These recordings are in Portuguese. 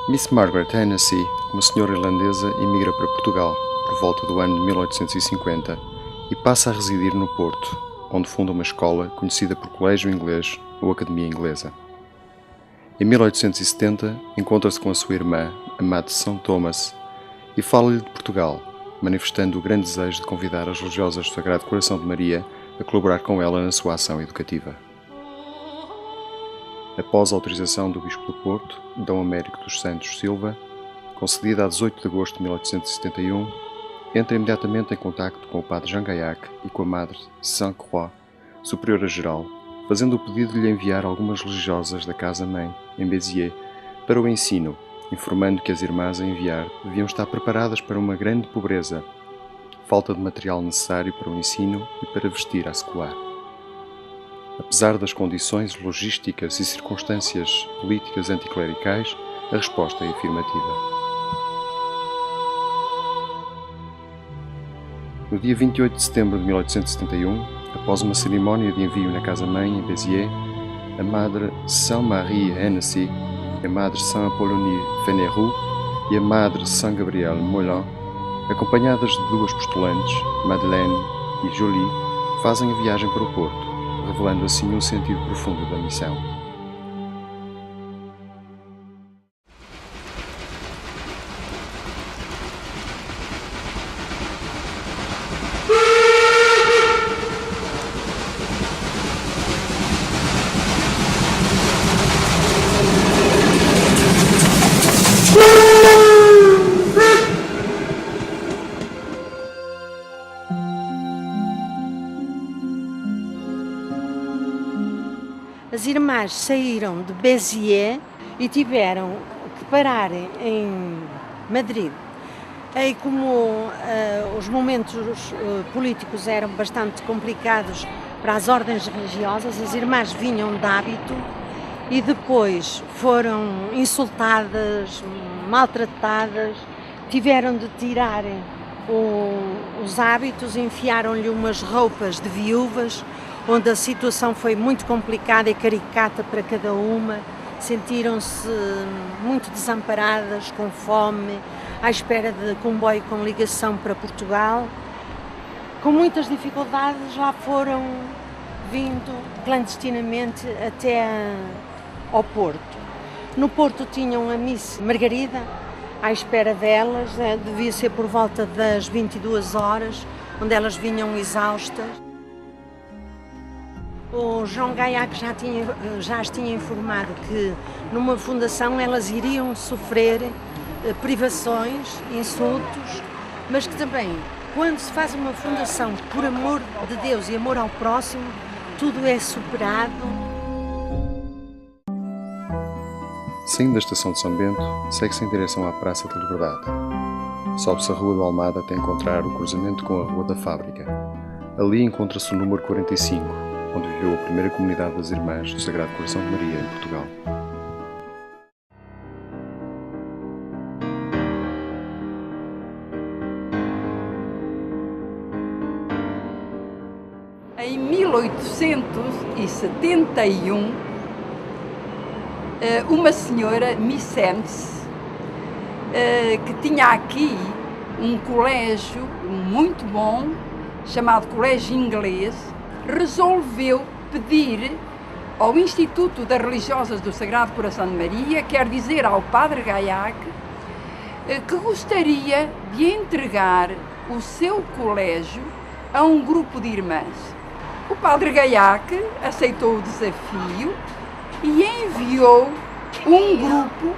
Miss Margaret Hennessy, uma senhora irlandesa, emigra para Portugal por volta do ano de 1850 e passa a residir no Porto, onde funda uma escola conhecida por Colégio Inglês ou Academia Inglesa. Em 1870, encontra-se com a sua irmã, a Madre São Thomas, e fala-lhe de Portugal, manifestando o grande desejo de convidar as religiosas do Sagrado Coração de Maria a colaborar com ela na sua ação educativa. Após a autorização do Bispo do Porto, D. Américo dos Santos Silva, concedida a 18 de agosto de 1871, entra imediatamente em contacto com o Padre Jean Gaillac e com a Madre Sainte-Croix, Superiora-Geral, fazendo o pedido de lhe enviar algumas religiosas da Casa-Mãe, em Béziers, para o ensino, informando que as irmãs a enviar deviam estar preparadas para uma grande pobreza, falta de material necessário para o ensino e para vestir à secular. Apesar das condições logísticas e circunstâncias políticas anticlericais, a resposta é afirmativa. No dia 28 de setembro de 1871, após uma cerimónia de envio na Casa-Mãe, em Béziers, a Madre Sainte-Marie Hennessy, a Madre Sainte-Apollonie Fénéroux e a Madre Saint-Gabriel Moulin, acompanhadas de duas postulantes, Madeleine e Jolie, fazem a viagem para o Porto, revelando assim um sentido profundo da missão. As irmãs saíram de Béziers e tiveram que parar em Madrid. E como os momentos políticos eram bastante complicados para as ordens religiosas, as irmãs vinham de hábito e depois foram insultadas, maltratadas, tiveram de tirar os hábitos, enfiaram-lhe umas roupas de viúvas, onde a situação foi muito complicada e caricata para cada uma, sentiram-se muito desamparadas, com fome, à espera de comboio com ligação para Portugal. Com muitas dificuldades lá foram vindo clandestinamente até ao Porto. No Porto tinham a Miss Margarida à espera delas, devia ser por volta das 22 horas, onde elas vinham exaustas. O João Gaillac já as tinha informado que numa fundação elas iriam sofrer privações, insultos, mas que também, quando se faz uma fundação por amor de Deus e amor ao próximo, tudo é superado. Saindo da estação de São Bento, segue-se em direção à Praça da Liberdade. Sobe-se a Rua do Almada até encontrar o cruzamento com a Rua da Fábrica. Ali encontra-se o número 45, onde viveu a primeira comunidade das Irmãs do Sagrado Coração de Maria em Portugal. Em 1871, uma senhora, Miss Hennessy, que tinha aqui um colégio muito bom, chamado Colégio Inglês, resolveu pedir ao Instituto das Religiosas do Sagrado Coração de Maria, quer dizer ao Padre Gaillac, que gostaria de entregar o seu colégio a um grupo de irmãs. O Padre Gaillac aceitou o desafio e enviou um grupo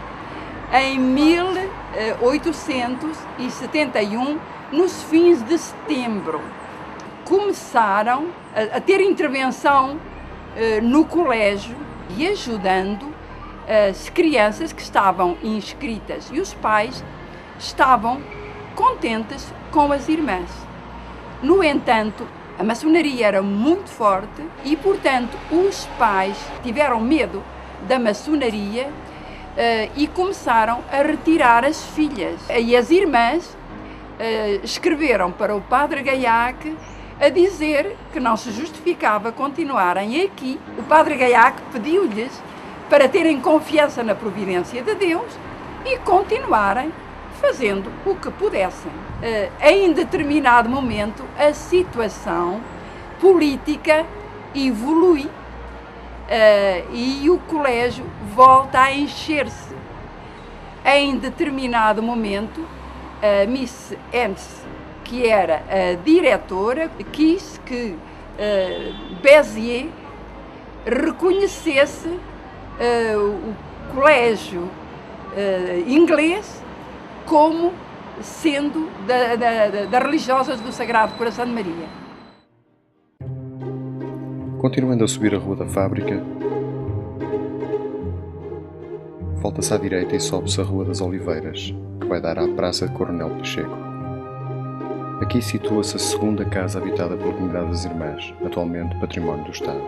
em 1871, nos fins de setembro. Começaram a ter intervenção no colégio e ajudando as crianças que estavam inscritas, e os pais estavam contentes com as irmãs. No entanto, a maçonaria era muito forte e, portanto, os pais tiveram medo da maçonaria e começaram a retirar as filhas. E as irmãs escreveram para o Padre Gaillac a dizer que não se justificava continuarem aqui. O Padre Gaillac pediu-lhes para terem confiança na providência de Deus e continuarem fazendo o que pudessem. Em determinado momento, a situação política evolui e o colégio volta a encher-se. Em determinado momento, a Miss Ernst, que era a diretora, quis que Béziers reconhecesse o colégio inglês como sendo das religiosas do Sagrado Coração de Maria. Continuando a subir a Rua da Fábrica, volta-se à direita e sobe-se a Rua das Oliveiras, que vai dar à Praça Coronel Pacheco. Aqui situa-se a segunda casa habitada pela Comunidade das Irmãs, atualmente Património do Estado.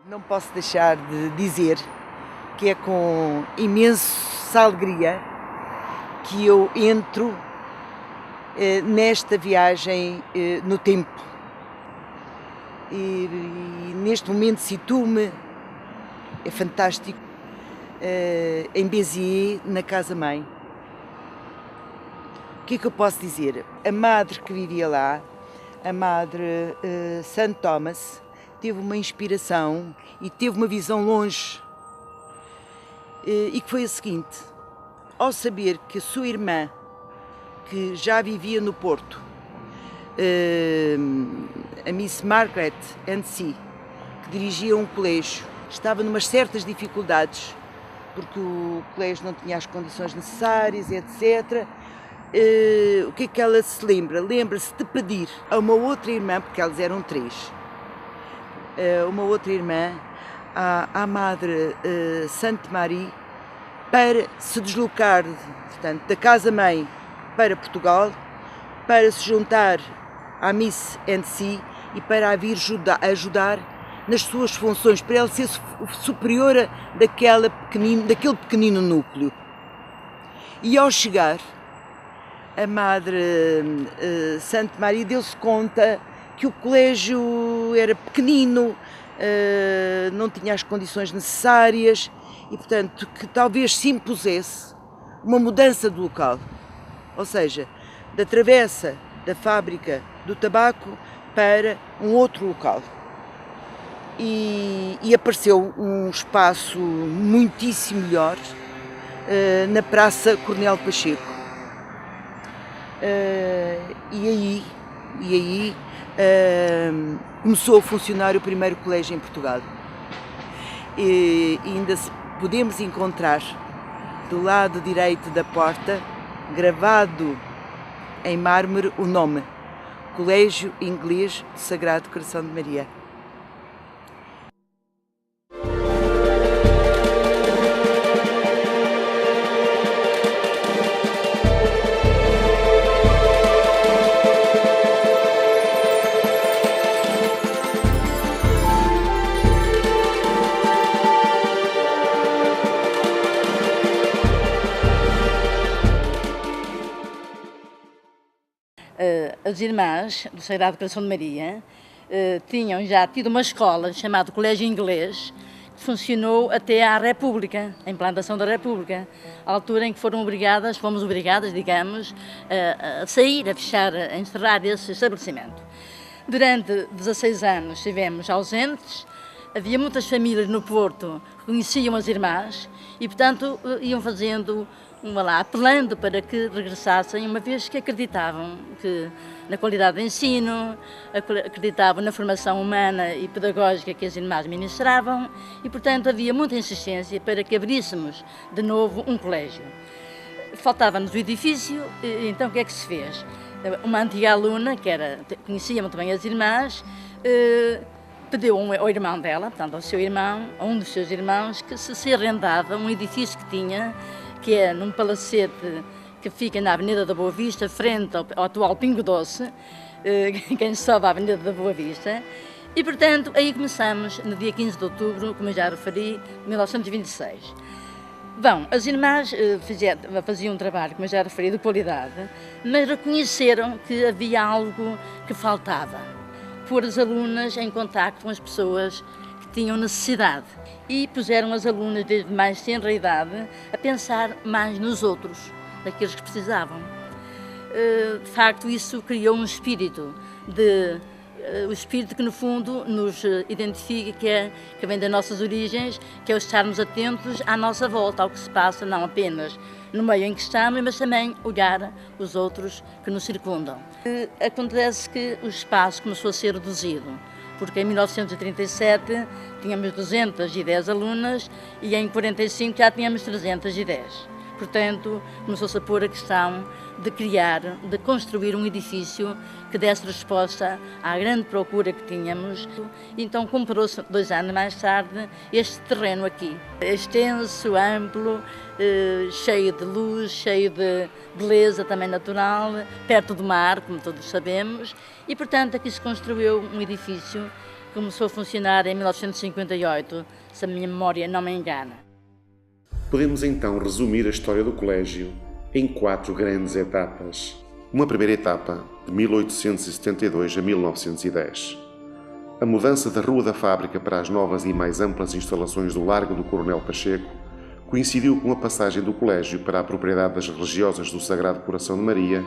Não posso deixar de dizer que é com imensa alegria que eu entro nesta viagem no tempo. E neste momento situo-me, é fantástico, em Béziers, na casa-mãe. O que é que eu posso dizer? A madre que vivia lá, a madre St. Thomas, teve uma inspiração e teve uma visão longe, e que foi a seguinte: ao saber que a sua irmã, que já vivia no Porto, a Miss Margaret N.C., que dirigia um colégio, estava numas certas dificuldades, porque o colégio não tinha as condições necessárias, etc., o que é que ela se lembra? Lembra-se de pedir a uma outra irmã, porque elas eram 3, uma outra irmã, à Madre Sainte Marie, para se deslocar, portanto, da casa-mãe para Portugal, para se juntar à Miss N.C. e para a vir ajudar nas suas funções, para ela ser superiora daquele pequenino núcleo. E ao chegar, a Madre Sainte Marie deu-se conta que o colégio era pequenino, não tinha as condições necessárias e, portanto, que talvez se impusesse uma mudança de local, ou seja, da travessa da fábrica do tabaco para um outro local. E apareceu um espaço muitíssimo melhor na Praça Coronel Pacheco. E aí começou a funcionar o primeiro colégio em Portugal. E ainda podemos encontrar do lado direito da porta, gravado em mármore, o nome: Colégio Inglês do Sagrado Coração de Maria. As irmãs do Sagrado Coração de Maria tinham já tido uma escola chamada Colégio Inglês, que funcionou até à República, a implantação da República, à altura em que fomos obrigadas, digamos, a sair, a fechar, a encerrar esse estabelecimento. Durante 16 anos estivemos ausentes, havia muitas famílias no Porto que conheciam as irmãs e, portanto, iam fazendo apelando para que regressassem, uma vez que acreditavam que na qualidade de ensino, acreditavam na formação humana e pedagógica que as irmãs ministravam e, portanto, havia muita insistência para que abríssemos de novo um colégio. Faltava-nos o edifício, então o que é que se fez? Uma antiga aluna, conhecia muito bem as irmãs, pediu ao irmão dela, portanto ao seu irmão, a um dos seus irmãos, que se arrendava um edifício que tinha, que é num palacete que fica na Avenida da Boa Vista, frente ao atual Pingo Doce, quem sobe à Avenida da Boa Vista, E, portanto, aí começamos no dia 15 de outubro, como eu já referi, de 1926. Bom, as irmãs faziam um trabalho, como eu já referi, de qualidade, mas reconheceram que havia algo que faltava. Pôr as alunas em contacto com as pessoas que tinham necessidade. E puseram as alunas, desde mais tenra idade, a pensar mais nos outros, daqueles que precisavam. De facto, isso criou um espírito o espírito que, no fundo, nos identifica, que vem das nossas origens, que é o estarmos atentos à nossa volta, ao que se passa, não apenas no meio em que estamos, mas também olhar os outros que nos circundam. Acontece que o espaço começou a ser reduzido, porque em 1937 tínhamos 210 alunas e em 1945 já tínhamos 310. Portanto, começou-se a pôr a questão de de construir um edifício que desse resposta à grande procura que tínhamos. Então comprou-se 2 anos mais tarde este terreno aqui, extenso, amplo, cheio de luz, cheio de beleza também natural, perto do mar, como todos sabemos, e portanto aqui se construiu um edifício que começou a funcionar em 1958, se a minha memória não me engana. Podemos então resumir a história do colégio em 4 grandes etapas. Uma primeira etapa, de 1872 a 1910. A mudança da Rua da Fábrica para as novas e mais amplas instalações do Largo do Coronel Pacheco coincidiu com a passagem do colégio para a propriedade das religiosas do Sagrado Coração de Maria,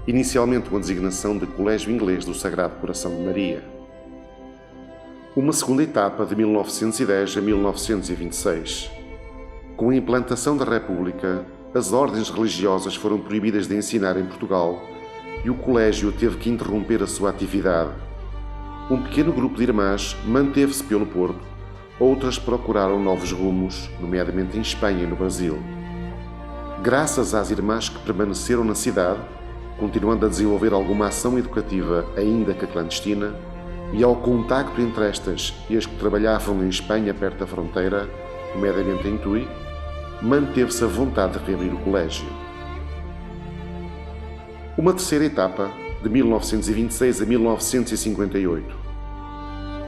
inicialmente com a designação de Colégio Inglês do Sagrado Coração de Maria. Uma segunda etapa, de 1910 a 1926. Com a implantação da República, as ordens religiosas foram proibidas de ensinar em Portugal e o colégio teve que interromper a sua atividade. Um pequeno grupo de irmãs manteve-se pelo Porto, outras procuraram novos rumos, nomeadamente em Espanha e no Brasil. Graças às irmãs que permaneceram na cidade, continuando a desenvolver alguma ação educativa, ainda que clandestina, e ao contacto entre estas e as que trabalhavam em Espanha perto da fronteira, nomeadamente em Tui, manteve-se a vontade de reabrir o colégio. Uma terceira etapa, de 1926 a 1958.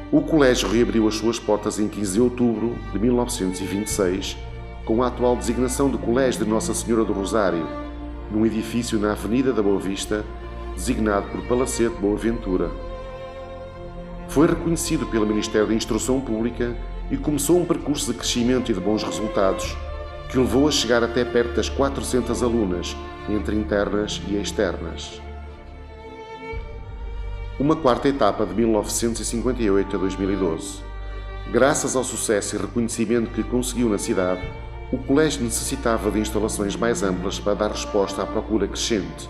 O colégio reabriu as suas portas em 15 de outubro de 1926, com a atual designação de Colégio de Nossa Senhora do Rosário, num edifício na Avenida da Boa Vista, designado por Palacete Boa Ventura. Foi reconhecido pelo Ministério da Instrução Pública e começou um percurso de crescimento e de bons resultados, que levou a chegar até perto das 400 alunas, entre internas e externas. Uma quarta etapa, de 1958 a 2012. Graças ao sucesso e reconhecimento que conseguiu na cidade, o colégio necessitava de instalações mais amplas para dar resposta à procura crescente.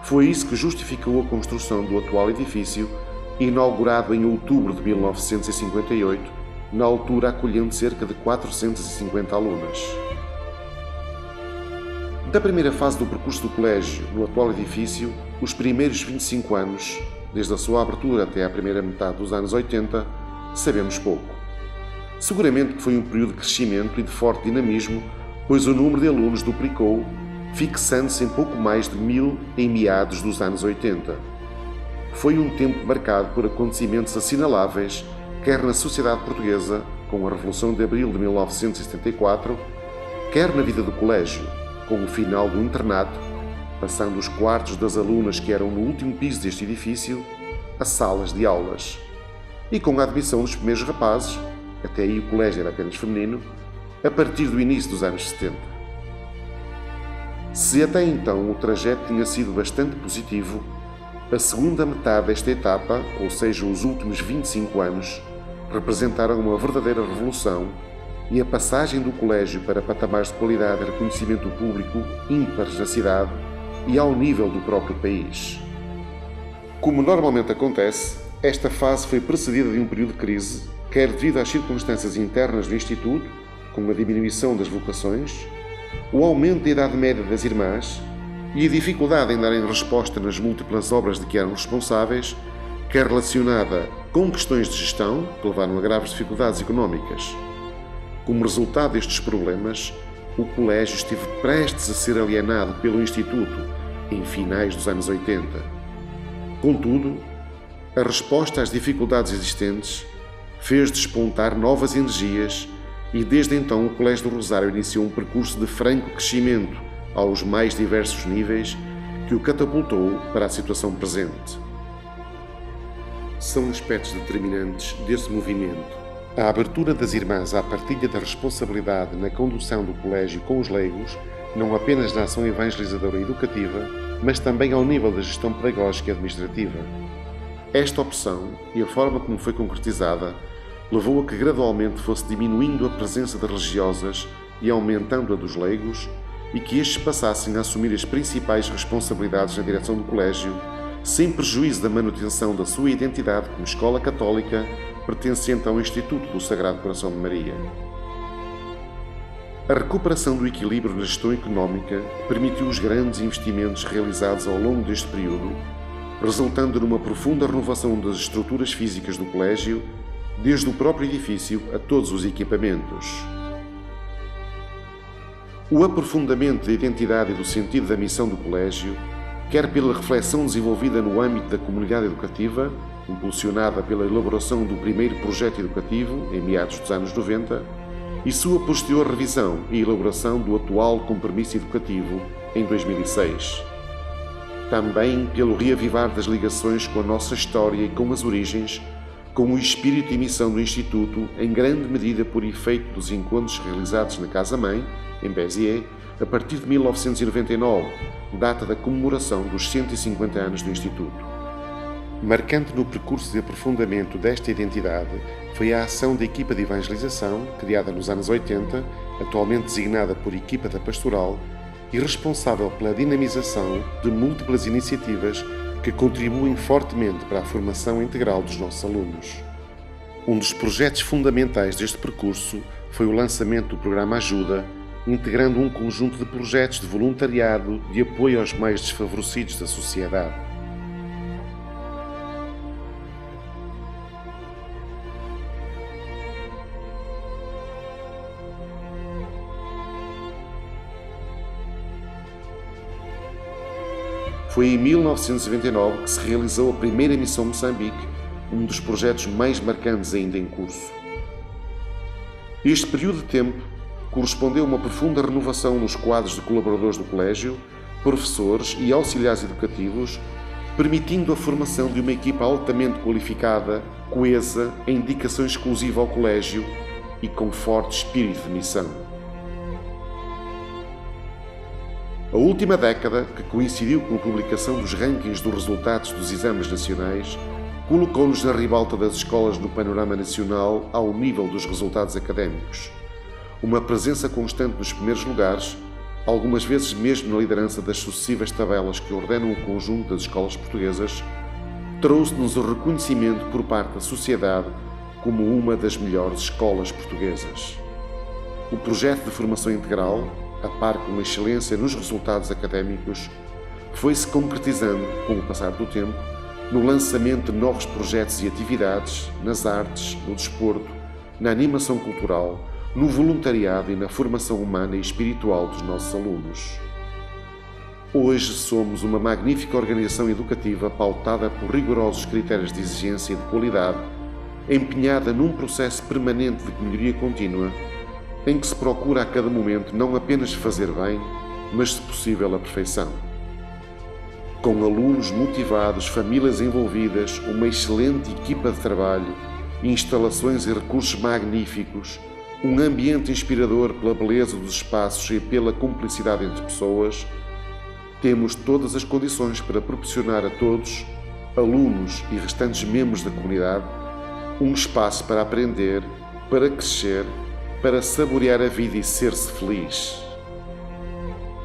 Foi isso que justificou a construção do atual edifício, inaugurado em outubro de 1958, na altura acolhendo cerca de 450 alunas. Da primeira fase do percurso do colégio no atual edifício, os primeiros 25 anos, desde a sua abertura até à primeira metade dos anos 80, sabemos pouco. Seguramente que foi um período de crescimento e de forte dinamismo, pois o número de alunos duplicou, fixando-se em pouco mais de 1000 em meados dos anos 80. Foi um tempo marcado por acontecimentos assinaláveis, quer na sociedade portuguesa, com a Revolução de Abril de 1974, quer na vida do colégio, com o final do internato, passando os quartos das alunas que eram no último piso deste edifício a salas de aulas, e com a admissão dos primeiros rapazes, até aí o colégio era apenas feminino, a partir do início dos anos 70. Se até então o trajeto tinha sido bastante positivo, a segunda metade desta etapa, ou seja, os últimos 25 anos, representaram uma verdadeira revolução e a passagem do colégio para patamares de qualidade e reconhecimento público ímpares na cidade e ao nível do próprio país. Como normalmente acontece, esta fase foi precedida de um período de crise, quer devido às circunstâncias internas do Instituto, com a diminuição das vocações, o aumento da idade média das irmãs e a dificuldade em darem resposta nas múltiplas obras de que eram responsáveis, quer relacionada com questões de gestão, que levaram a graves dificuldades económicas. Como resultado destes problemas, o colégio esteve prestes a ser alienado pelo Instituto em finais dos anos 80. Contudo, a resposta às dificuldades existentes fez despontar novas energias e desde então o Colégio do Rosário iniciou um percurso de franco crescimento aos mais diversos níveis que o catapultou para a situação presente. São aspectos determinantes desse movimento a abertura das irmãs à partilha da responsabilidade na condução do colégio com os leigos, não apenas na ação evangelizadora e educativa, mas também ao nível da gestão pedagógica e administrativa. Esta opção e a forma como foi concretizada levou a que gradualmente fosse diminuindo a presença de religiosas e aumentando a dos leigos, e que estes passassem a assumir as principais responsabilidades na direção do colégio, sem prejuízo da manutenção da sua identidade como escola católica pertencente ao Instituto do Sagrado Coração de Maria. A recuperação do equilíbrio na gestão económica permitiu os grandes investimentos realizados ao longo deste período, resultando numa profunda renovação das estruturas físicas do colégio, desde o próprio edifício a todos os equipamentos. O aprofundamento da identidade e do sentido da missão do colégio, quer pela reflexão desenvolvida no âmbito da comunidade educativa, impulsionada pela elaboração do primeiro projeto educativo, em meados dos anos 90, e sua posterior revisão e elaboração do atual compromisso educativo, em 2006. Também pelo reavivar das ligações com a nossa história e com as origens, com o espírito e missão do Instituto, em grande medida por efeito dos encontros realizados na Casa-Mãe, em Béziers, a partir de 1999, data da comemoração dos 150 anos do Instituto. Marcante no percurso de aprofundamento desta identidade foi a ação da equipa de evangelização, criada nos anos 80, atualmente designada por Equipa da Pastoral, e responsável pela dinamização de múltiplas iniciativas que contribuem fortemente para a formação integral dos nossos alunos. Um dos projetos fundamentais deste percurso foi o lançamento do programa Ajuda, integrando um conjunto de projetos de voluntariado de apoio aos mais desfavorecidos da sociedade. Foi em 1999 que se realizou a primeira missão Moçambique, um dos projetos mais marcantes ainda em curso. Este período de tempo correspondeu a uma profunda renovação nos quadros de colaboradores do colégio, professores e auxiliares educativos, permitindo a formação de uma equipa altamente qualificada, coesa, em dedicação exclusiva ao colégio e com forte espírito de missão. A última década, que coincidiu com a publicação dos rankings dos resultados dos exames nacionais, colocou-nos na ribalta das escolas no panorama nacional ao nível dos resultados académicos. Uma presença constante nos primeiros lugares, algumas vezes mesmo na liderança das sucessivas tabelas que ordenam o conjunto das escolas portuguesas, trouxe-nos o reconhecimento por parte da sociedade como uma das melhores escolas portuguesas. O projeto de formação integral, a par com a excelência nos resultados académicos, foi-se concretizando, com o passar do tempo, no lançamento de novos projetos e atividades nas artes, no desporto, na animação cultural, no voluntariado e na formação humana e espiritual dos nossos alunos. Hoje somos uma magnífica organização educativa pautada por rigorosos critérios de exigência e de qualidade, empenhada num processo permanente de melhoria contínua, em que se procura a cada momento não apenas fazer bem, mas, se possível, a perfeição. Com alunos motivados, famílias envolvidas, uma excelente equipa de trabalho, instalações e recursos magníficos, um ambiente inspirador pela beleza dos espaços e pela cumplicidade entre pessoas, temos todas as condições para proporcionar a todos, alunos e restantes membros da comunidade, um espaço para aprender, para crescer, para saborear a vida e ser-se feliz.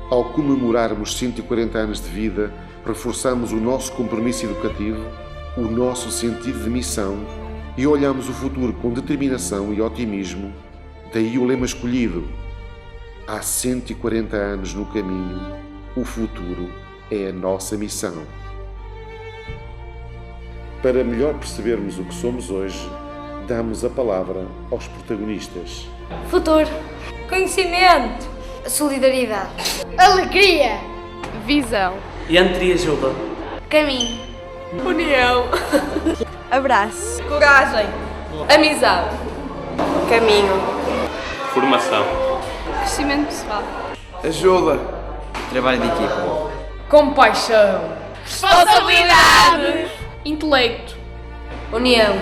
Ao comemorarmos 140 anos de vida, reforçamos o nosso compromisso educativo, o nosso sentido de missão e olhamos o futuro com determinação e otimismo. Daí o lema escolhido: há 140 anos no caminho, o futuro é a nossa missão. Para melhor percebermos o que somos hoje, damos a palavra aos protagonistas. Futuro, conhecimento, solidariedade, alegria, visão, entreajuda, caminho, união. Abraço. Coragem. Amizade. Caminho. Formação. Crescimento pessoal. Ajuda. Trabalho de equipa. Compaixão. Responsabilidade. Intelecto. União.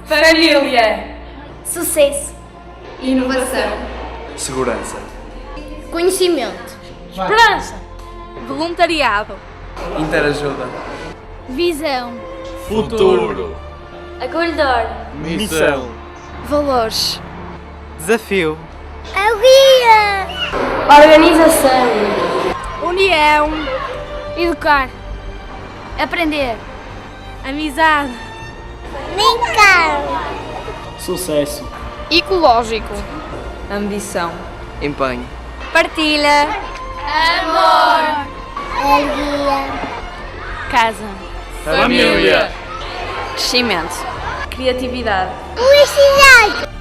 Família. Sucesso. Inovação. Segurança. Conhecimento. Esperança. Voluntariado. Interajuda. Visão. Futuro. Acolhedor. Missão. Valores. Desafio. Alegria. Organização. União. Educar. Aprender. Amizade. Brincar. Sucesso. Ecológico. Ambição. Empenho. Partilha. Amor. Alegria. Casa. Família. Crescimento. Criatividade. Felicidade.